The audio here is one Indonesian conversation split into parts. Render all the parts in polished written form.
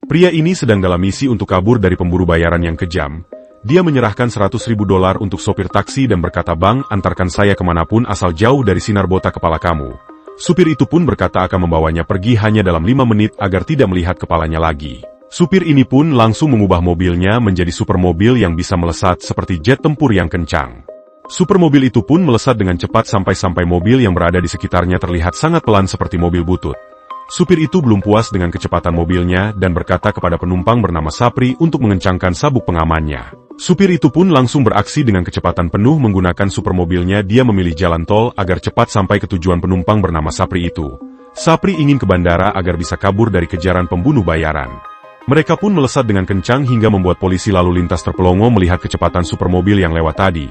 Pria ini sedang dalam misi untuk kabur dari pemburu bayaran yang kejam. Dia menyerahkan $100.000 untuk sopir taksi dan berkata, "Bang, antarkan saya kemanapun asal jauh dari sinar botak kepala kamu." Supir itu pun berkata akan membawanya pergi hanya dalam 5 menit agar tidak melihat kepalanya lagi. Supir ini pun langsung mengubah mobilnya menjadi supermobil yang bisa melesat seperti jet tempur yang kencang. Supermobil itu pun melesat dengan cepat sampai mobil yang berada di sekitarnya terlihat sangat pelan seperti mobil butut. Supir itu belum puas dengan kecepatan mobilnya dan berkata kepada penumpang bernama Sapri untuk mengencangkan sabuk pengamannya. Supir itu pun langsung beraksi dengan kecepatan penuh menggunakan supermobilnya. Dia memilih jalan tol agar cepat sampai ke tujuan penumpang bernama Sapri itu. Sapri ingin ke bandara agar bisa kabur dari kejaran pembunuh bayaran. Mereka pun melesat dengan kencang hingga membuat polisi lalu lintas terpelongo melihat kecepatan supermobil yang lewat tadi.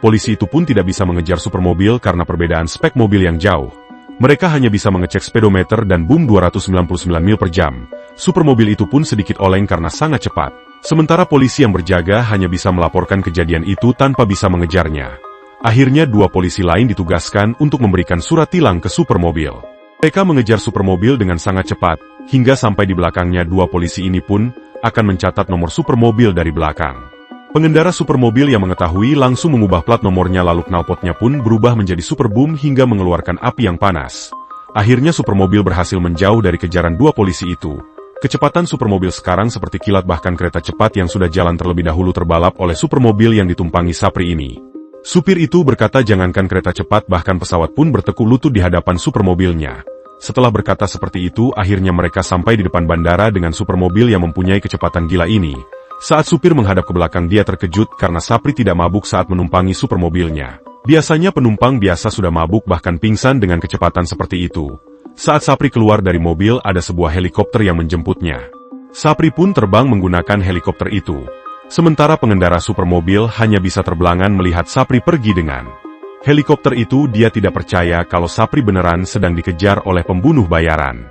Polisi itu pun tidak bisa mengejar supermobil karena perbedaan spek mobil yang jauh. Mereka hanya bisa mengecek speedometer dan boom 299 mil per jam. Supermobil itu pun sedikit oleng karena sangat cepat. Sementara polisi yang berjaga hanya bisa melaporkan kejadian itu tanpa bisa mengejarnya. Akhirnya 2 polisi lain ditugaskan untuk memberikan surat tilang ke supermobil. Mereka mengejar supermobil dengan sangat cepat, hingga sampai di belakangnya 2 polisi ini pun akan mencatat nomor supermobil dari belakang. Pengendara supermobil yang mengetahui langsung mengubah plat nomornya lalu knalpotnya pun berubah menjadi super boom hingga mengeluarkan api yang panas. Akhirnya supermobil berhasil menjauh dari kejaran 2 polisi itu. Kecepatan supermobil sekarang seperti kilat bahkan kereta cepat yang sudah jalan terlebih dahulu terbalap oleh supermobil yang ditumpangi Sapri ini. Supir itu berkata jangankan kereta cepat bahkan pesawat pun bertekuk lutut di hadapan supermobilnya. Setelah berkata seperti itu akhirnya mereka sampai di depan bandara dengan supermobil yang mempunyai kecepatan gila ini. Saat supir menghadap ke belakang dia terkejut karena Sapri tidak mabuk saat menumpangi supermobilnya. Biasanya penumpang biasa sudah mabuk bahkan pingsan dengan kecepatan seperti itu. Saat Sapri keluar dari mobil ada sebuah helikopter yang menjemputnya. Sapri pun terbang menggunakan helikopter itu. Sementara pengendara supermobil hanya bisa terbelangan melihat Sapri pergi dengan helikopter itu. Dia tidak percaya kalau Sapri beneran sedang dikejar oleh pembunuh bayaran.